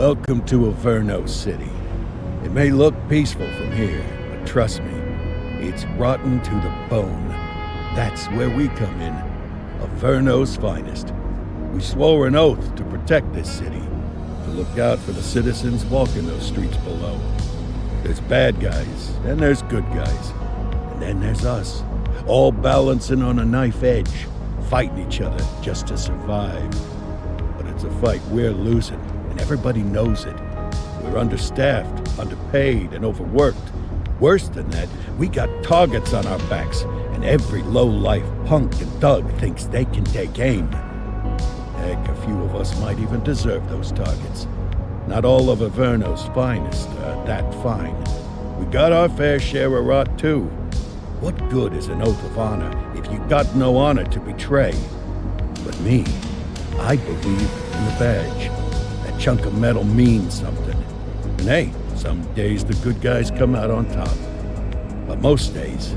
Welcome to Averno City. It may look peaceful from here, but trust me, it's rotten to the bone. That's where we come in. Averno's finest. We swore an oath to protect this city, to look out for the citizens walking those streets below. There's bad guys, and there's good guys. And then there's us, all balancing on a knife edge, fighting each other just to survive. But it's a fight we're losing, and everybody knows it. We're understaffed, underpaid, and overworked. Worse than that, we got targets on our backs, and every low-life punk and thug thinks they can take aim. Heck, a few of us might even deserve those targets. Not all of Averno's finest are that fine. We got our fair share of rot, too. What good is an oath of honor if you got no honor to betray? But me, I believe in the badge. That chunk of metal means something. And hey, some days the good guys come out on top. But most days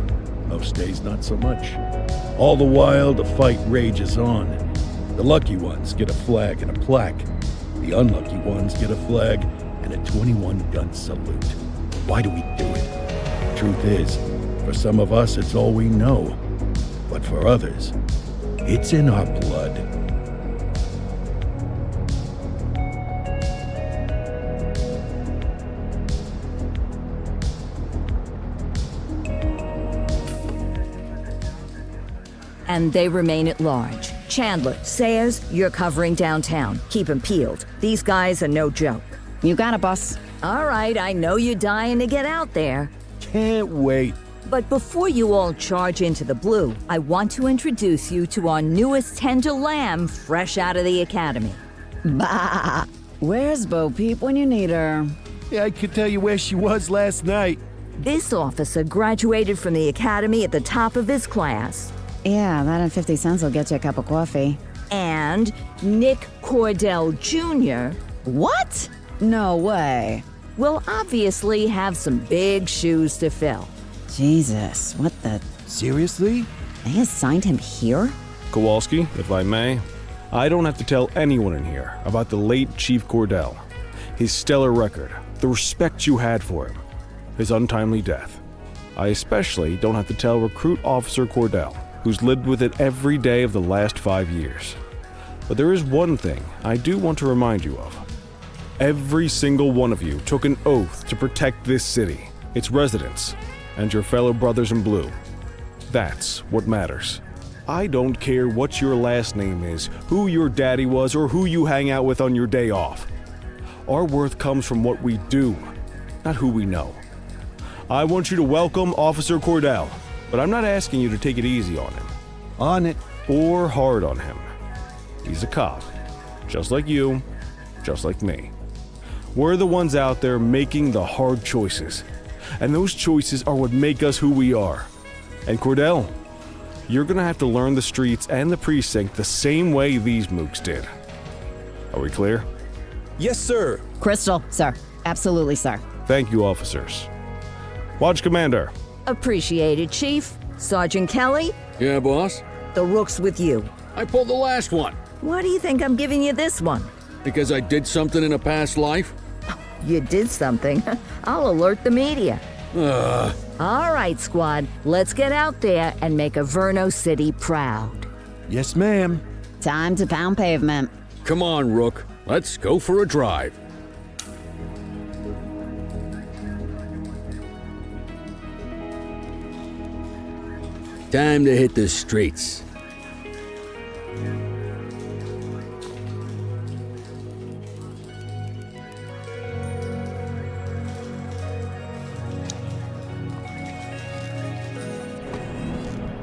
not so much. All the while, the fight rages on. The lucky ones get a flag and a plaque. The unlucky ones get a flag and a 21-gun salute. Why do we do it? Truth is, for some of us, it's all we know. But for others, it's in our blood. And they remain at large. Chandler, Sayers, you're covering downtown. Keep 'em peeled. These guys are no joke. You got it, boss. All right, I know you're dying to get out there. Can't wait. But before you all charge into the blue, I want to introduce you to our newest tender lamb fresh out of the academy. Bah! Where's Bo Peep when you need her? Yeah, I could tell you where she was last night. This officer graduated from the academy at the top of his class. Yeah, that and 50 cents will get you a cup of coffee. And Nick Cordell Jr. What? No way. will obviously have some big shoes to fill. Jesus, what the... Seriously? They assigned him here? Kowalski, if I may, I don't have to tell anyone in here about the late Chief Cordell, his stellar record, the respect you had for him, his untimely death. I especially don't have to tell Recruit Officer Cordell, who's lived with it every day of the last 5 years. But there is one thing I do want to remind you of. Every single one of you took an oath to protect this city, its residents, and your fellow brothers in blue. That's what matters. I don't care what your last name is, who your daddy was, or who you hang out with on your day off. Our worth comes from what we do, not who we know. I want you to welcome Officer Cordell, but I'm not asking you to take it easy on him. On it. Or hard on him. He's a cop, just like you, just like me. We're the ones out there making the hard choices, and those choices are what make us who we are. And Cordell, you're gonna have to learn the streets and the precinct the same way these mooks did. Are we clear? Yes, sir. Crystal, sir. Absolutely, sir. Thank you, officers. Watch Commander. Appreciated, Chief. Sergeant Kelly, Yeah, boss? the rook's with you. I pulled the last one. Why do you think I'm giving you this one? Because I did something in a past life? You did something. I'll alert the media. Ugh. All right, squad, let's get out there and make Averno City proud. Yes, ma'am. Time to pound pavement. Come on, Rook. Let's go for a drive. Time to hit the streets.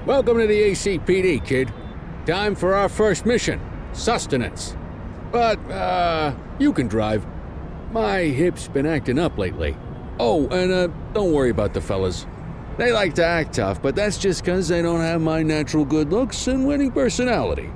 Welcome to the ACPD, kid. Time for our first mission, sustenance. But, you can drive. My hip's been acting up lately. Oh, and, don't worry about the fellas. They like to act tough, but that's just 'cause they don't have my natural good looks and winning personality.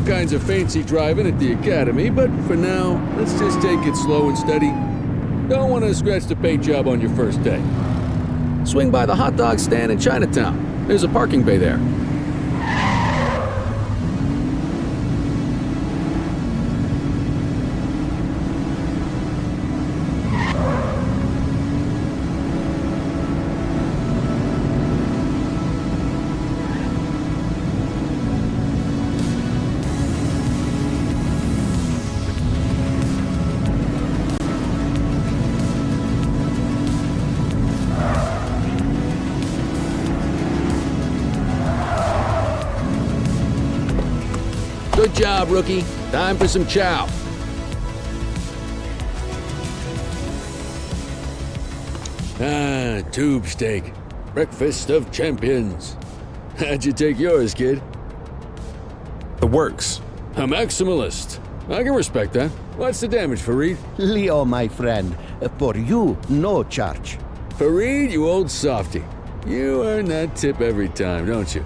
kinds of fancy driving at the academy, but for now, let's just take it slow and steady. Don't want to scratch the paint job on your first day. Swing by the hot dog stand in Chinatown. There's a parking bay there. Good job, rookie. Time for some chow. Tube steak. Breakfast of champions. How'd you take yours, kid? The works. A maximalist. I can respect that. What's the damage, Fareed? Leo, my friend, for you, no charge. Fareed, you old softy. You earn that tip every time, don't you?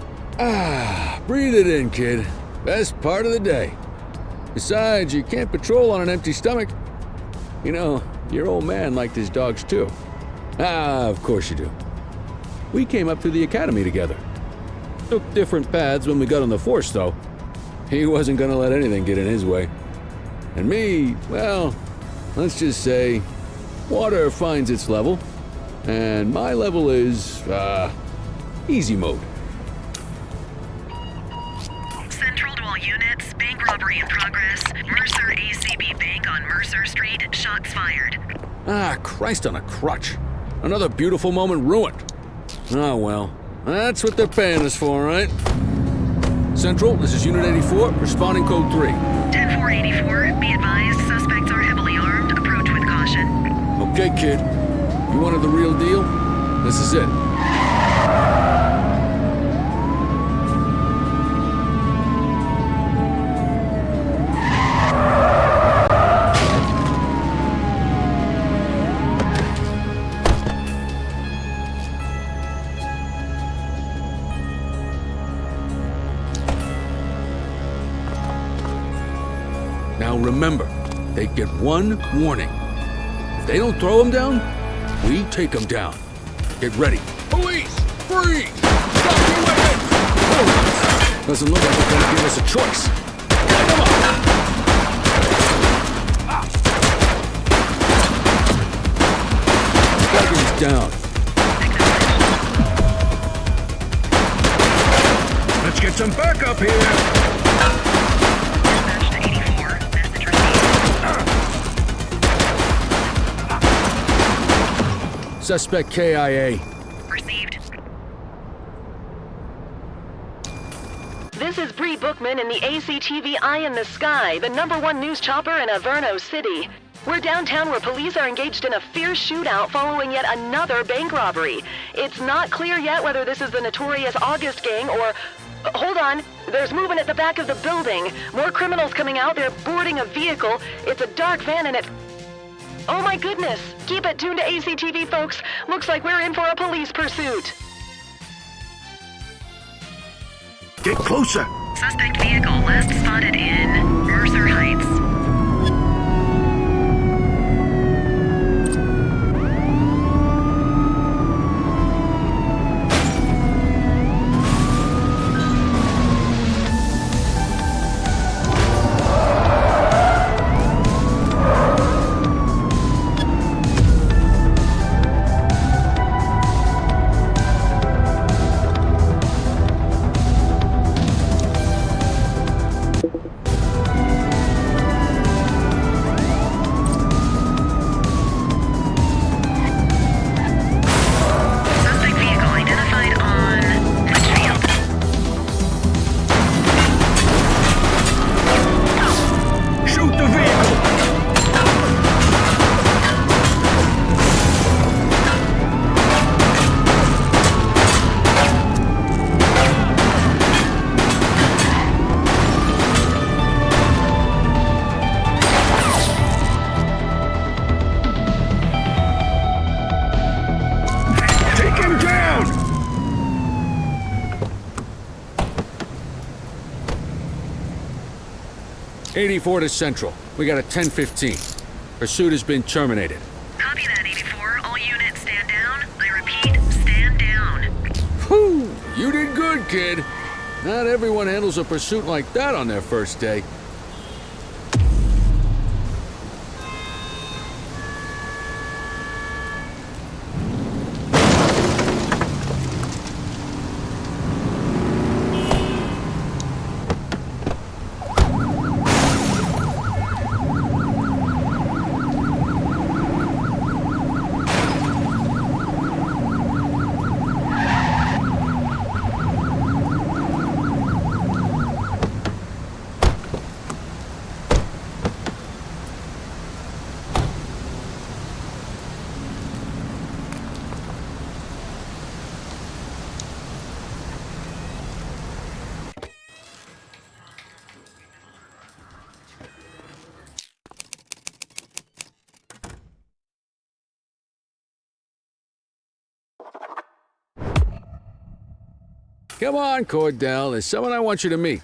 Breathe it in, kid. Best part of the day. Besides, you can't patrol on an empty stomach. You know, your old man liked his dogs too. Of course you do. We came up through the academy together. Took different paths when we got on the force, though. He wasn't gonna let anything get in his way. And me, well, let's just say, water finds its level. And my level is, easy mode. Central to all units, bank robbery in progress. Mercer ACB Bank on Mercer Street, shots fired. Christ on a crutch. Another beautiful moment ruined. Oh well, that's what they're paying us for, right? Central, this is Unit 84, responding code 3. 10-484, be advised, suspects are heavily armed, approach with caution. Okay, kid. You wanted the real deal? This is it. Now remember, they get one warning. If they don't throw them down, we take them down. Get ready. Police! Freeze! Stop your weapons! Oh, doesn't look like they're gonna give us a choice. Light them up! Tiger's down. Let's get some backup here. Dispatch to 84, message received. Suspect KIA. Received. This is Bree Bookman in the ACTV Eye in the Sky, the #1 news chopper in Averno City. We're downtown where police are engaged in a fierce shootout following yet another bank robbery. It's not clear yet whether this is the notorious August gang or... Hold on. There's movement at the back of the building. More criminals coming out. They're boarding a vehicle. It's a dark van and it... Oh my goodness! Keep it tuned to ACTV, folks. Looks like we're in for a police pursuit. Get closer. Suspect vehicle last spotted in Mercer Heights. 84 to Central. We got a 10:15. Pursuit has been terminated. Copy that, 84. All units stand down. I repeat, stand down. Whew! You did good, kid. Not everyone handles a pursuit like that on their first day. Come on, Cordell. There's someone I want you to meet.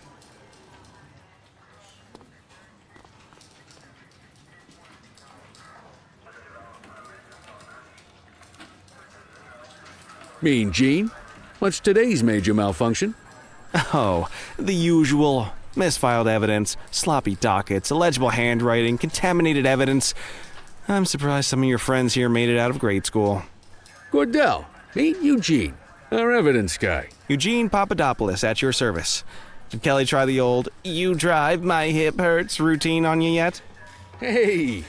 Mean Gene? What's today's major malfunction? Oh, the usual. Misfiled evidence, sloppy dockets, illegible handwriting, contaminated evidence. I'm surprised some of your friends here made it out of grade school. Cordell, meet Eugene, our evidence guy. Eugene Papadopoulos at your service. Did Kelly try the old "you drive, my hip hurts" routine on you yet? Hey!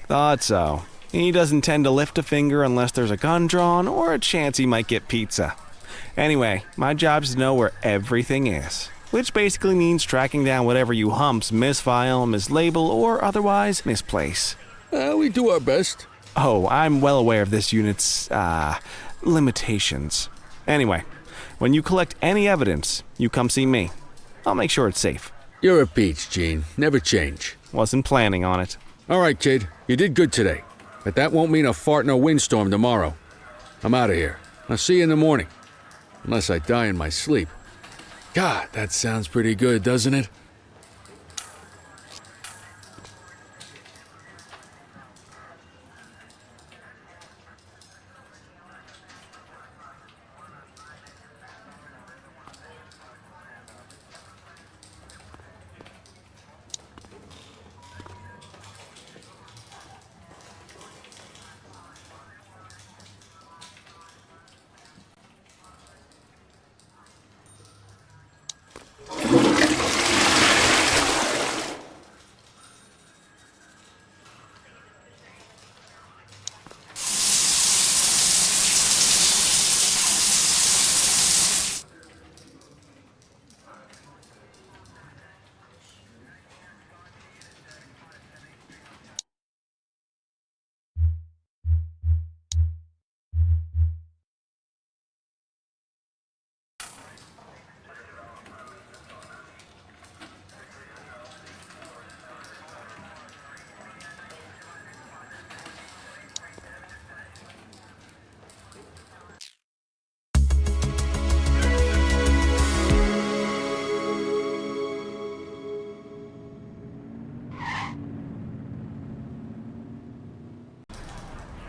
Thought so. He doesn't tend to lift a finger unless there's a gun drawn or a chance he might get pizza. Anyway, my job's to know where everything is, which basically means tracking down whatever you humps misfile, mislabel, or otherwise misplace. We do our best. Oh, I'm well aware of this unit's, limitations. Anyway, when you collect any evidence, you come see me. I'll make sure it's safe. You're a peach, Gene. Never change. Wasn't planning on it. All right, kid. You did good today. But that won't mean a fart in a windstorm tomorrow. I'm out of here. I'll see you in the morning. Unless I die in my sleep. God, that sounds pretty good, doesn't it?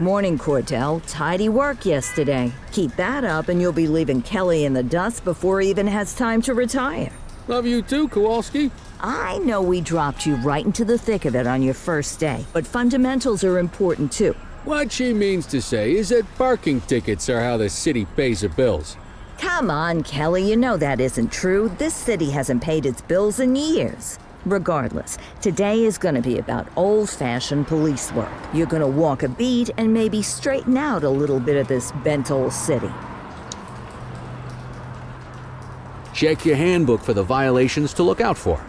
Morning, Cordell. Tidy work yesterday. Keep that up and you'll be leaving Kelly in the dust before he even has time to retire. Love you too, Kowalski. I know we dropped you right into the thick of it on your first day, but fundamentals are important too. What she means to say is that parking tickets are how the city pays the bills. Come on, Kelly, you know that isn't true. This city hasn't paid its bills in years. Regardless, today is going to be about old-fashioned police work. You're going to walk a beat and maybe straighten out a little bit of this bent old city. Check your handbook for the violations to look out for.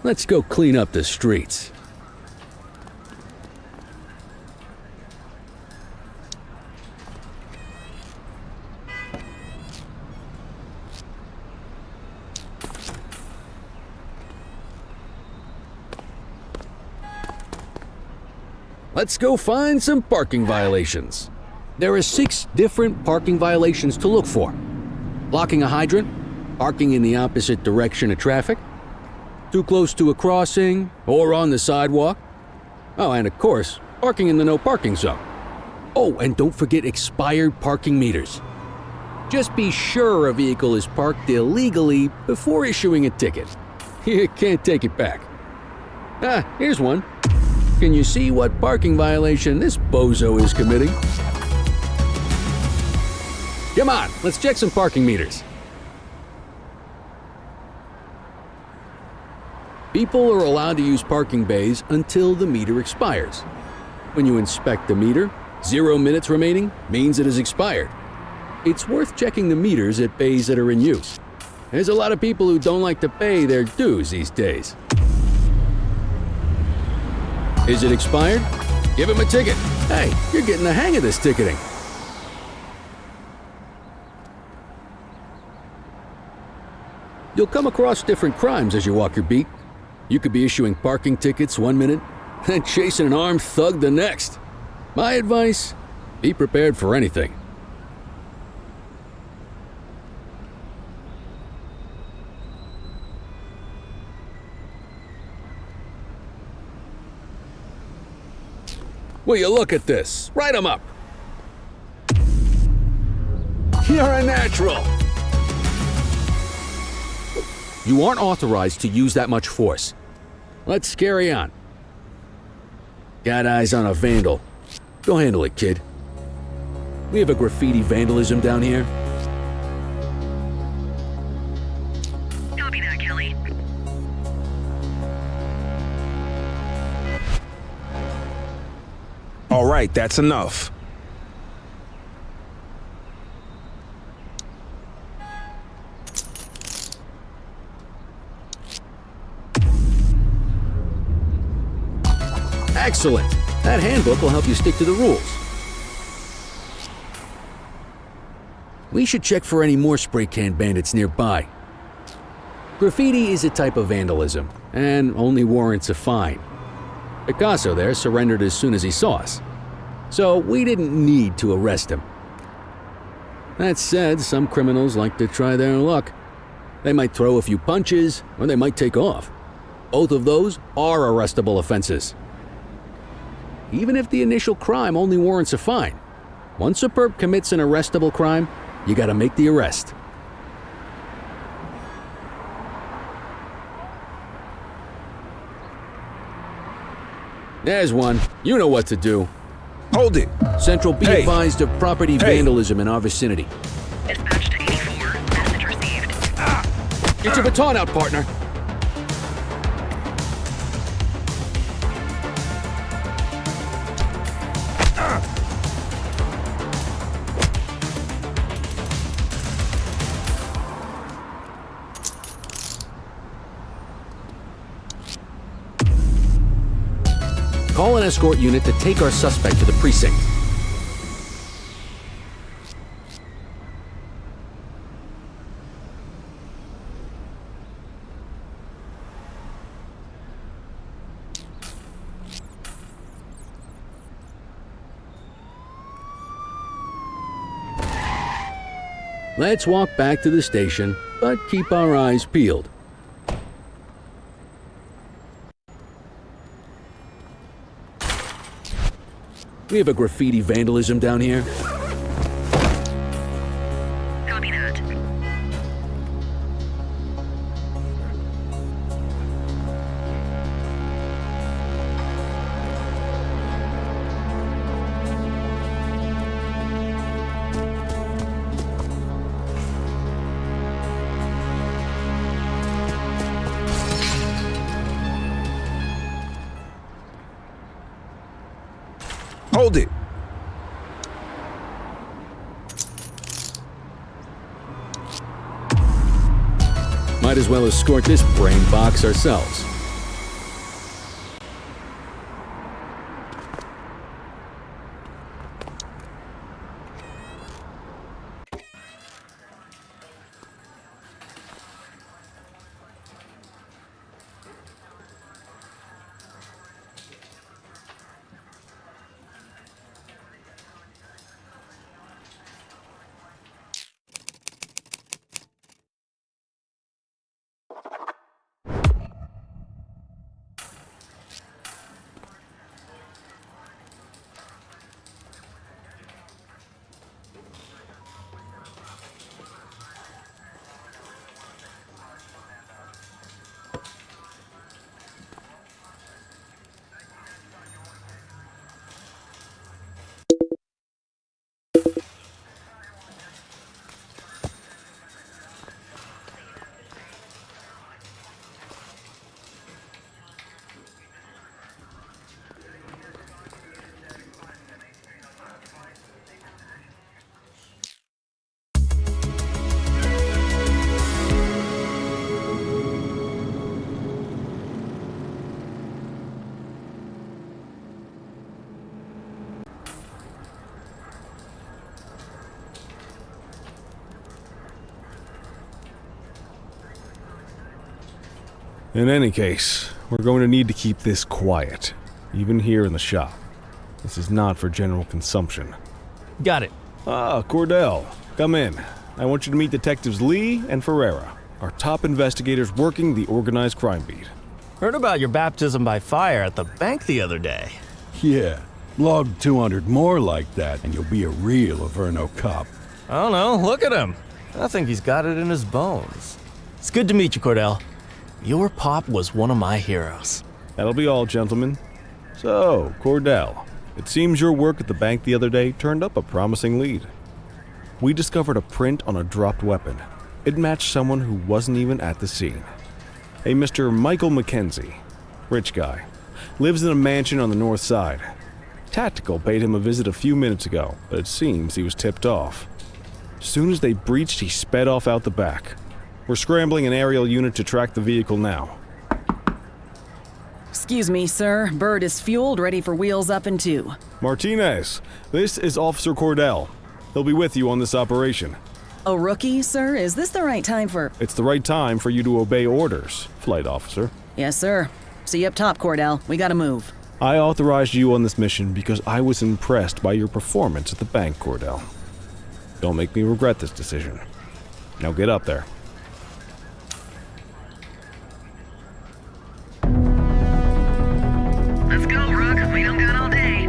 let's go clean up the streets. Let's go find some parking violations. There are 6 different parking violations to look for. Blocking a hydrant, parking in the opposite direction of traffic, too close to a crossing or on the sidewalk. Oh, and of course, parking in the no parking zone. Oh, and don't forget expired parking meters. Just be sure a vehicle is parked illegally before issuing a ticket. You can't take it back. Ah, here's one. Can you see what parking violation this bozo is committing? Come on, let's check some parking meters. People are allowed to use parking bays until the meter expires. When you inspect the meter, 0 minutes remaining means it has expired. It's worth checking the meters at bays that are in use. There's a lot of people who don't like to pay their dues these days. Is it expired? Give him a ticket. Hey, you're getting the hang of this ticketing. You'll come across different crimes as you walk your beat. You could be issuing parking tickets 1 minute and chasing an armed thug the next. My advice, be prepared for anything. Will you look at this? Write 'em up. You're a natural. You aren't authorized to use that much force. Let's carry on. Got eyes on a vandal. Go handle it, kid. We have a graffiti vandalism down here. Copy that, Kelly. All right, that's enough. Excellent. That handbook will help you stick to the rules. We should check for any more spray can bandits nearby. Graffiti is a type of vandalism and only warrants a fine. Picasso there surrendered as soon as he saw us, so we didn't need to arrest him. That said, some criminals like to try their luck. They might throw a few punches, or they might take off. Both of those are arrestable offenses. Even if the initial crime only warrants a fine, once a perp commits an arrestable crime, you gotta make the arrest. There's one. You know what to do. Hold it. Central, be Hey. advised of property vandalism in our vicinity. Dispatch to 84. Message received. Get your baton out, partner. Call an escort unit to take our suspect to the precinct. Let's walk back to the station, but keep our eyes peeled. We have a graffiti vandalism down here. Copy that. Hold it. Might as well escort this brain box ourselves. In any case, we're going to need to keep this quiet, even here in the shop. This is not for general consumption. Got it. Ah, Cordell, come in. I want you to meet Detectives Lee and Ferreira, our top investigators working the organized crime beat. Heard about your baptism by fire at the bank the other day. Yeah, log 200 more like that, and you'll be a real Averno cop. I don't know, look at him. I think he's got it in his bones. It's good to meet you, Cordell. Your pop was one of my heroes. That'll be all, gentlemen. So, Cordell, it seems your work at the bank the other day turned up a promising lead. We discovered a print on a dropped weapon. It matched someone who wasn't even at the scene. A Mr. Michael McKenzie, rich guy, lives in a mansion on the north side. Tactical paid him a visit a few minutes ago, but it seems he was tipped off. As soon as they breached, he sped off out the back. We're scrambling an aerial unit to track the vehicle now. Excuse me, sir. Bird is fueled, ready for wheels up in 2. Martinez, this is Officer Cordell. He'll be with you on this operation. A rookie, sir? Is this the right time for... It's the right time for you to obey orders, flight officer. Yes, sir. See you up top, Cordell. We gotta move. I authorized you on this mission because I was impressed by your performance at the bank, Cordell. Don't make me regret this decision. Now get up there. Let's go, Rook. We don't got all day.